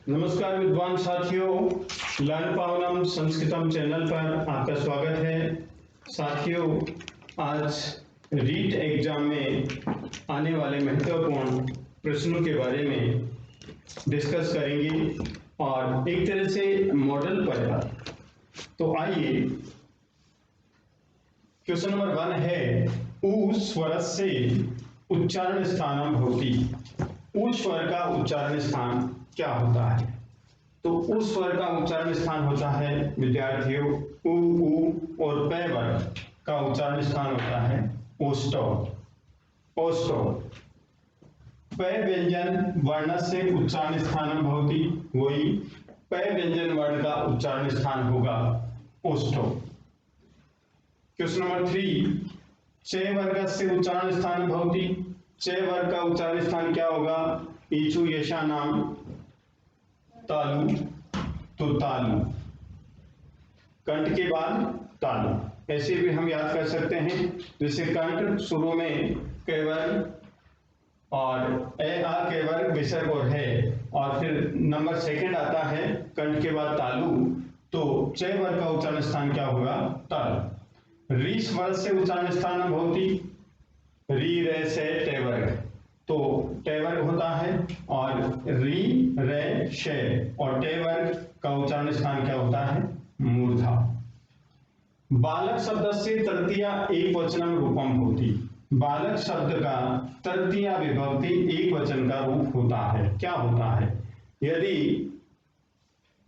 नमस्कार विद्वान साथियों, लर्न पावनम संस्कृतम चैनल पर आपका स्वागत है। साथियों, आज रीट एग्जाम में आने वाले महत्वपूर्ण प्रश्नों के बारे में डिस्कस करेंगे और एक तरह से मॉडल पर। तो आइए, क्वेश्चन नंबर 1 है उ स्वरस्य उच्चारण स्थानं भवति। उ स्वर का उच्चारण स्थान क्या होता है? तो उ स्वर का उच्चारण स्थान होता है विद्यार्थियों उ और पै वर्ग का उच्चारण स्थान होता है ओष्ठौ। पै व्यंजन वर्ण से उच्चारण स्थान भवति, वही पै व्यंजन वर्ण का उच्चारण स्थान होगा ओष्ठौ। क्वेश्चन नंबर 3 च वर्ग से उच्चारण स्थान भवति। च वर्ग का उच्चारण स्थान क्या होगा? ईचु यशा नाम तालु, तो तालु कंठ के बाद तालु, ऐसे भी हम याद कर सकते हैं। जैसे कंठ शुरू में कैवर्ग और ए आ कैवर्ग विसर्ग और है, और फिर नंबर सेकंड आता है कंठ के बाद तालु, तो च वर्ग का उच्चारण स्थान क्या होगा? तालु। री स्वर से उच्चारण स्थान भवति। री रे से टे वर्ग, तो टे वर्ग होता है, और री रे शे और टे वर्ग का उच्चारण स्थान क्या होता है? मूर्धा। बालक शब्द से तृतीया एक वचनम रूपम होती। बालक शब्द का तृतीया विभक्ति एक वचन का रूप होता है। क्या होता है? यदि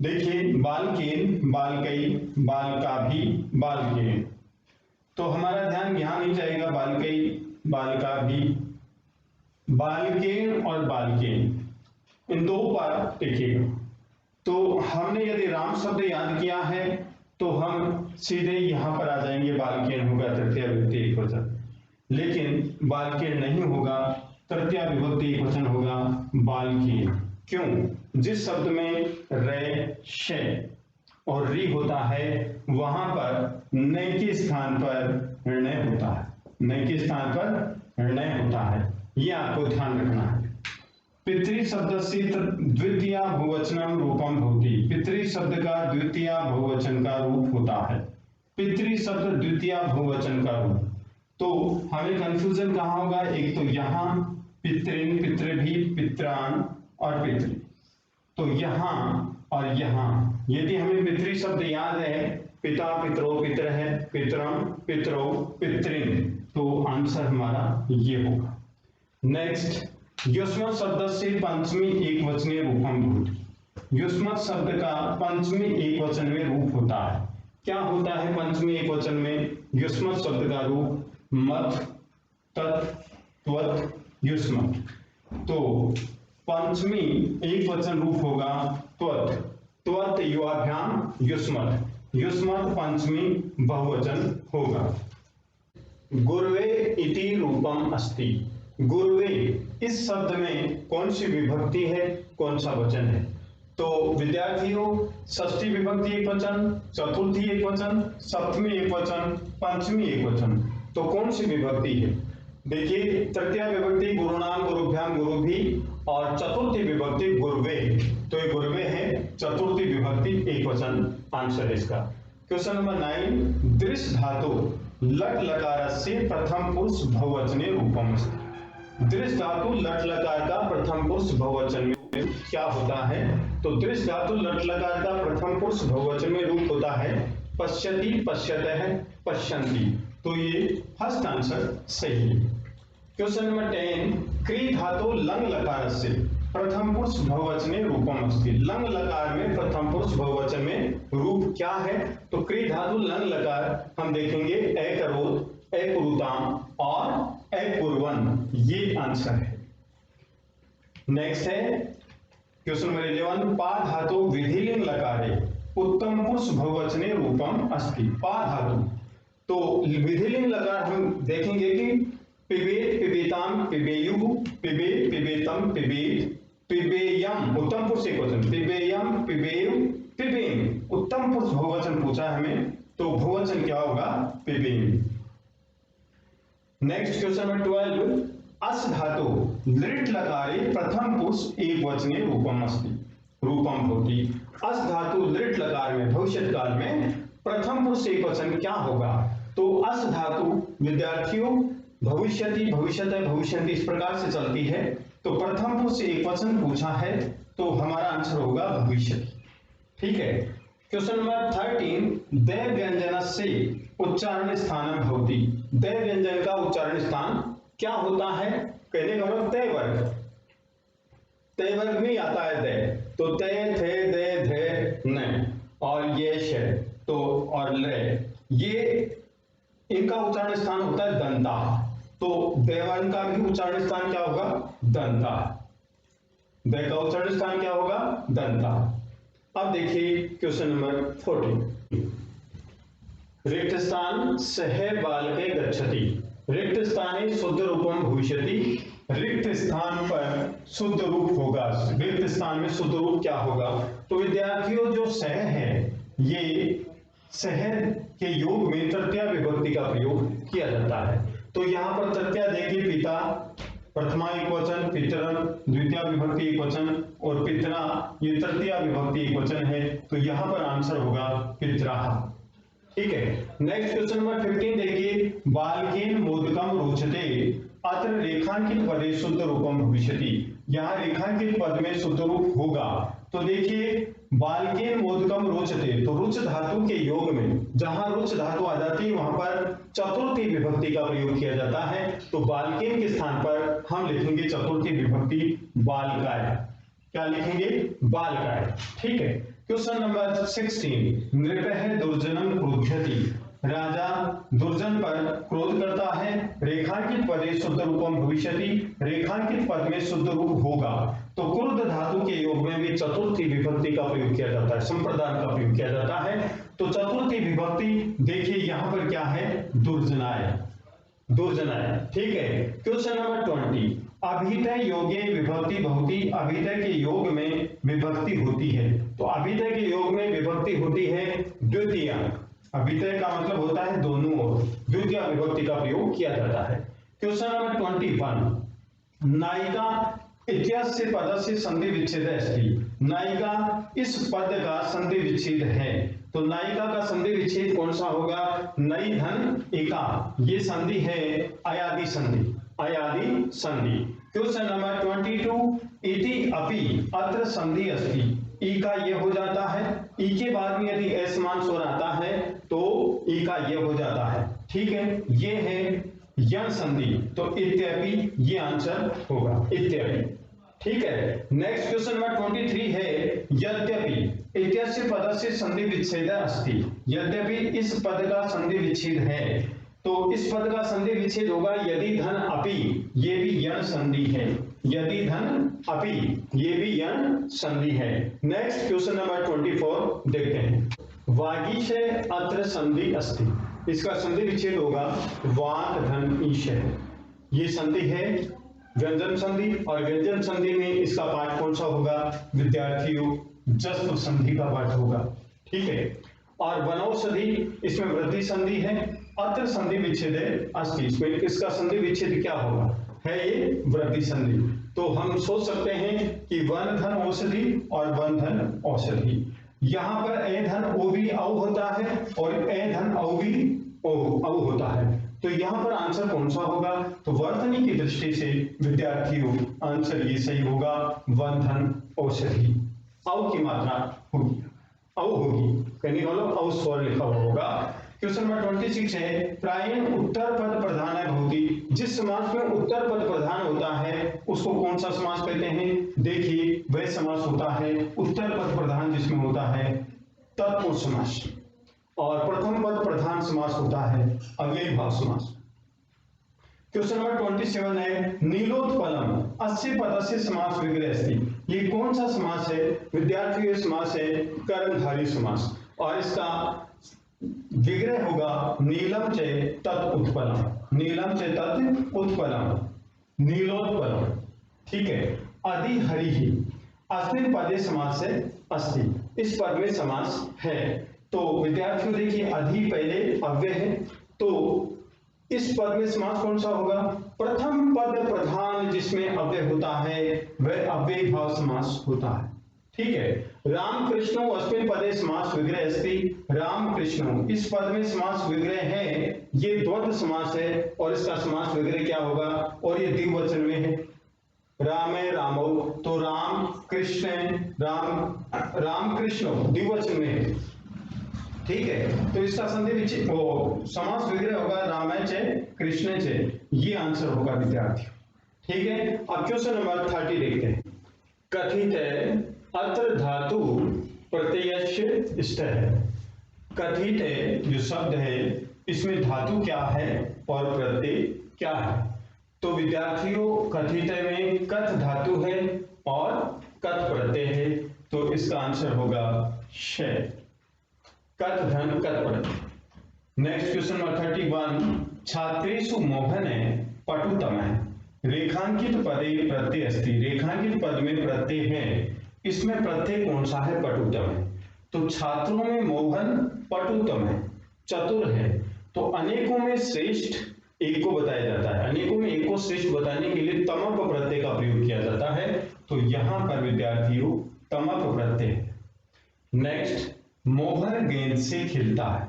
देखिए बालकेन, बालकई, बालकाभी, बालकेन, तो हमारा ध्यान यहां नहीं जाएगा बालकई, बालकाभी, बालकेन और बालकेन, इन दो पर देखिएगा। तो हमने यदि राम शब्द याद किया है तो हम सीधे यहां पर आ जाएंगे, बालकेन होगा तृतीया विभक्ति एक वचन। लेकिन बालकेन नहीं होगा, तृतीया विभक्ति एक वचन होगा बालकेन। क्यों? जिस शब्द में रे शे और री होता है वहां पर न के स्थान पर ण होता है, न के स्थान पर ण होता है, यह आपको ध्यान रखना है। पितृ शब्द से द्वितीय बहुवचनम रूपम भवति। पितृ शब्द का द्वितीय बहुवचन का रूप होता है। पितृ शब्द द्वितीय बहुवचन का रूप, तो हमें कंफ्यूजन कहां होगा? एक तो यहां पितृन, पितृभि, पित्रान और पितृ, तो यहां और यहां। यदि हमें पितृ शब्द याद है, पिता, पितरो, पितर है, पितरम, पितरो, पितृन, तो आंसर हमारा ये होगा। नेक्स्ट, युष्मत् शब्द से पंचमी एक वचनीय रूपम भवति। युष्मत् शब्द का पंचमी एक वचन में रूप होता है। क्या होता है पंचमी एक वचन में? युष्मत् शब्द का रूप मत, तत्, त्वत्, युष्मत्, तो पंचमी एक वचन रूप होगा त्वत्। त्वत् युवाभ्याम युष्मत्, युष्मत् पंचमी बहुवचन होगा। गुर्वे इति रूपम अस्ति। गुर्वे इस शब्द में कौन सी विभक्ति है, कौन सा वचन है? तो विद्यार्थियों, षष्ठी विभक्ति एक वचन, चतुर्थी एक वचन, सप्तमी एक वचन, पंचमी एक वचन, तो कौन सी विभक्ति है? देखिए तृतीया विभक्ति गुरुनाम, गुरुभ्याम, गुरुभी, और चतुर्थी विभक्ति गुर्वे, तो ये गुर्वे है, चतुर्थी विभक्ति एक वचन आंसर इसका। क्वेश्चन नंबर 9 दृश्य धातु लट लकार से प्रथम पुरुष बहुवचने रूपम। दृश्य धातु लट लकार का प्रथम पुरुष बहुवचन में क्या होता है? तो दृश्य धातु लट लकार का प्रथम पुरुष बहुवचन में रूप होता है पश्यति, पश्यतः, पश्यन्ति, तो ये फर्स्ट आंसर सही है। क्वेश्चन नंबर 10 क्री धातु लंग लकार से प्रथम पुरुष बहुवचने रूपम अस्ति। लंग लकार में प्रथम पुरुष बहुवचन में रूप क्या है? तो क्री धातु लंग लकार हम देखेंगे अकरोत्, अकुरुताम और अकुर्वन्, ये आंसर है। नेक्स्ट है क्वेश्चन नंबर 11 पा धातु विधिलिंग लकारे उत्तम पुरुष बहुवचने रूपम अस्ति। पा धातु, तो विधिलिंग लकार हम देखेंगे कि पिबेत, पिबेताम, पिबेयु, पिबेत, पिबेतम, पिबेत, पिबेयम, उत्तम पुरुष एक वचन, पिबेयम, पिबेयु, पिबेम, उत्तम पुरुष बहुवचन पूछा है हमें, तो बहुवचन क्या होगा? पिबेम। नेक्स्ट क्वेश्चन नंबर 12 अस धातु लृट लकारे प्रथम पुरुष एक वचने रूपम अस्ति। रूपम भवति। अस धातु लृट लकार में भविष्य काल में प्रथम पुरुष एकवचन क्या होगा? तो अस धातु विद्यार्थियों भविष्यति, भविष्यतः, भविष्यन्ति इस प्रकार से चलती है। तो प्रथम पुरुष एकवचन पूछा है तो हमारा आंसर होगा भविष्यति। ठीक है। क्वेश्चन नंबर 13, दे व्यंजनस्य उच्चारण स्थानं भवति। दे व्यंजन का उच्चारण स्थान क्या होता है? कहने का मतलब तय वर्ग, तय वर्ग में आता है दे, तो तय, थे, दे, धे, न और ये श तो और ले, ये इनका उच्चारण स्थान होता है दंता। तो देवर्ण का भी उच्चारण स्थान क्या होगा? दंता। दे का उच्चारण स्थान क्या होगा? दंता। अब देखिए क्वेश्चन नंबर 14, रिक्त स्थान सह बालके गच्छति। रिक्त स्थाने शुद्ध रूपम भविष्यति। रिक्त स्थान पर शुद्ध रूप होगा। रिक्त स्थान में शुद्ध रूप क्या होगा? तो विद्यार्थियों जो सह है, ये सह के योग में तृतीया विभक्ति का प्रयोग किया जाता है। तो यहाँ पर तृतीया देखिए, पिता प्रथमा एकवचन, पितरम द्वितीय विभक्ति एकवचन और पितरा ये तृतीय विभक्ति एकवचन है। तो यहाँ पर आंसर होगा पितराः। ठीक है। नेक्स्ट क्वेश्चन नंबर 15 देखिए, बालकेन मोदकम रोचते। अत्र रेखांकित पदे शुद्ध रूपम भविष्यति। यहाँ रेखांकित पद में शुद्ध रूप होगा। तो देखिए बालकेन मोदकम रोचते, तो रुच धातु के योग में जहां रुच धातु आ जाती है वहां पर चतुर्थी विभक्ति का प्रयोग किया जाता है। तो बालकेन के स्थान पर हम लिखेंगे चतुर्थी विभक्ति बालकाय। क्या लिखेंगे? बालकाय। ठीक है। क्वेश्चन नंबर 16, नृपः दुर्जनम क्रुध्यति। राजा दुर्जन पर क्रोध करता है। रेखांकित पदे शुद्ध रूपम भविष्यति। रेखांकित पद में शुद्ध रूप होगा। तो क्रुद्ध धातु के योग में भी चतुर्थी विभक्ति का प्रयोग किया जाता है, संप्रदान का प्रयोग किया जाता है। तो चतुर्थी विभक्ति देखिए यहां पर क्या है? दुर्जनाय, दुर्जनाय। ठीक है। क्वेश्चन नंबर 20, अभिधेय योगे विभक्ति भवति। अभिधेय के योग में विभक्ति होती है। तो अभिधेय के योग में विभक्ति होती है द्वितीय। अभिधेय का मतलब होता है दोनों ओर, द्वितीय विभक्ति का प्रयोग किया जाता है। क्वेश्चन नंबर 21, नायिका इत्यस्य पदस्य संधि विच्छेद अस्ति। नायिका इस पद का संधि विच्छेद है। तो नायिका का संधि विच्छेद कौन सा होगा? नई धन एका, ये संधि है अयादि संधि, अयादि संधि। क्वेश्चन नंबर 22, इति अपि अत्र संधि अस्ति। ई का ये हो जाता है, ई के बाद में यदि असमान स्वर आता है तो ई का ये हो जाता है। ठीक है। ये है यण संधि, तो इत्यपि ये आंसर होगा, इत्यपि। ठीक है। नेक्स्ट क्वेश्चन नंबर 23 है, यद्यपि इत्यस्य पदस्य संधि विच्छेद अस्ति। यद्यपि इस पद का संधि विच्छेद है। तो इस पद का संधि विच्छेद होगा यदि धन अपि, ये भी यण संधि है। यदि धन अपि, ये भी यण संधि है। नेक्स्ट क्वेश्चन नंबर 24 देखते हैं, वागीशे अत्र संधि अस्ति। इसका संधि विच्छेद होगा वाक धन ईश। ये संधि है व्यंजन संधि, और व्यंजन संधि में इसका पाठ कौन सा होगा? विद्यार्थियों जस्व संधि का पाठ होगा। ठीक है। और वनौषधि इसमें वृद्धि संधि है। अत्र संधि विच्छेद अस्ति, इसमें इसका संधि विच्छेद क्या होगा? है ये वृद्धि संधि। तो हम सोच सकते हैं कि वन धन औषधि और वन धन औषधि। यहां पर ए धन ओ भी औ होता है और ए धन औ भी औ होता है। तो यहां पर आंसर कौन सा होगा? तो वर्तनी की दृष्टि से विद्यार्थियों आंसर ये सही होगा, वन धन औषधि। औ की मात्रा होगी, औ होगी, कहने वालों औ स्वर लिखा हुआ होगा। क्वेश्चन नंबर 26 है, प्रायेण उत्तर पद प्रधान भवति। जिस समास में उत्तर पद प्रधान होता है उसको कौन सा समास कहते हैं? देखिए वह समास होता है उत्तर पद प्रधान जिसमें होता है तत्पुरुष समास, और प्रथम पद प्रधान समास होता है अव्ययी भाव समास। क्वेश्चन नंबर 27 है, नीलोत्पलम अस्य पदस्य समास विग्रह अस्ति। ये कौन सा समास है? विद्यार्थियों समास है कर्मधारय समास, और इसका विग्रह होगा नीलम च तत् उत्पलम। नीलम च तत् उत्पलम, नीलोत्पलम। ठीक है। अधि हरि अस्मिन् पदे समास है अस्ति। इस पद में समास है। तो विद्यार्थियों देखिए अधि पहले अव्यय है, तो इस पद में समास कौन सा होगा? प्रथम पद प्रधान जिसमें अव्यय होता है वह अव्ययी भाव समास होता है। ठीक है। राम कृष्णो अस्मिन् पदे समास विग्रह अस्ति। राम कृष्णो, इस पद में समास विग्रह है, ये द्वंद्व समास है और इसका समास विग्रह क्या होगा, और ये द्विवचन में है। राम है रामो, तो राम कृष्ण, राम कृष्णो द्विवचन में है, ठीक है। तो इसका संधि वो समास विग्रह होगा राम चे कृष्ण चे, ये आंसर होगा विद्यार्थी, ठीक है। अब क्वेश्चन नंबर 30 देखते हैं। कथित अत्र धातु प्रत्ययस्य इष्ट है। कथित जो शब्द है इसमें धातु क्या है और प्रत्यय क्या है। तो विद्यार्थियों कथित में कथ धातु है और कथ प्रत्यय है, तो इसका आंसर होगा श, कथ धन कथ प्रत्यय। Next question number 31। छात्रेषु मोहन पटुतम है। रेखांकित पदे प्रत्यय अस्ति। रेखांकित पद में प्रत्यय है, इसमें प्रत्यय कौन सा है, पटुतम है। तो छात्रों में मोहन पटुतम है, चतुर है। तो अनेकों में श्रेष्ठ एक को बताया जाता है, अनेकों में एक को श्रेष्ठ बताने के लिए तमक प्रत्यय का प्रयोग किया जाता है, तो यहां पर विद्यार्थियों तमक प्रत्यय है। नेक्स्ट, मोहन गेंद से खेलता है।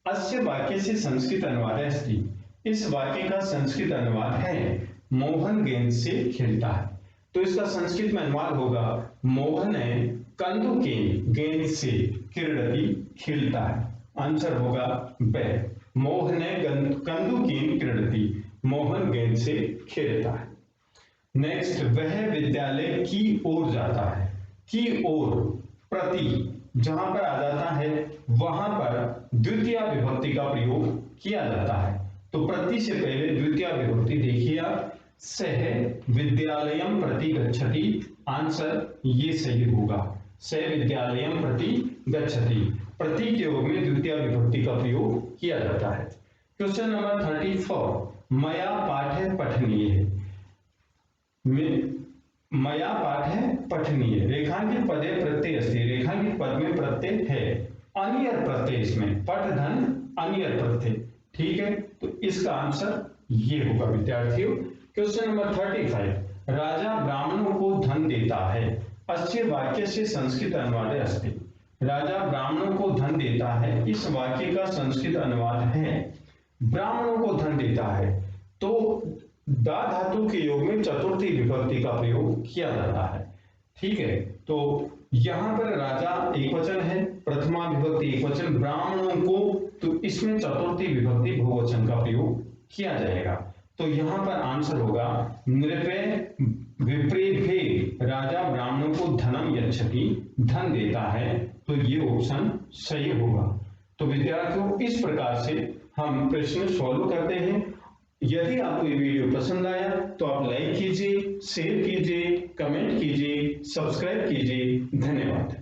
अस्य वाक्य से संस्कृत अनुवाद अस्ति। इस वाक्य का संस्कृत अनुवाद है मोहन गेंद से खेलता है। तो इसका संस्कृत में अनुवाद होगा मोहन कंदुकेन गेंद से क्रीडति खेलता है। आंसर होगा ब, मोहन कंदुकेन क्रीडति, मोहन गेंद से खेलता है। नेक्स्ट, वह विद्यालय की ओर जाता है। की ओर प्रति जहां पर आ जाता है वहां पर द्वितीय विभक्ति का प्रयोग किया जाता है। तो प्रति से पहले द्वितीय विभक्ति देखिए आप, सह विद्यालयम प्रति गच्छति। आंसर ये सही होगा, सह विद्यालयम प्रति गच्छति। प्रति के योग में द्वितीय विभक्ति का प्रयोग किया जाता है। Question number 34। मया पाठ्य पठनीय। मया पाठ्य पठनीय। रेखांकित पदे प्रत्यय अस्ति। रेखांकित पद में प्रत्यय है, अनियर प्रत्यय, इसमें पठ धन अनियर प्रत्यय, ठीक है। तो इसका आंसर ये होगा विद्यार्थियों। Question number 35। राजा ब्राह्मणों को धन देता है। अस्य वाक्य से संस्कृत अनुवाद अस्ति। राजा ब्राह्मणों को धन देता है, इस वाक्य का संस्कृत अनुवाद है ब्राह्मणों को धन देता है। तो दा धातु के योग में चतुर्थी विभक्ति का प्रयोग किया जाता है, ठीक है। तो यहां पर राजा एक वचन है, प्रथमा विभक्ति एक वचन, ब्राह्मणों को, तो इसमें चतुर्थी विभक्ति बहुवचन का प्रयोग किया जाएगा। तो यहां पर आंसर होगा नृपे विप्रेभे राजा ब्राह्मणों को धनम यच्छति, धन देता है। तो ये ऑप्शन सही होगा। तो विद्यार्थियों इस प्रकार से हम प्रश्न सॉल्व करते हैं। यदि आपको ये वीडियो पसंद आया तो आप लाइक कीजिए, शेयर कीजिए, कमेंट कीजिए, सब्सक्राइब कीजिए। धन्यवाद।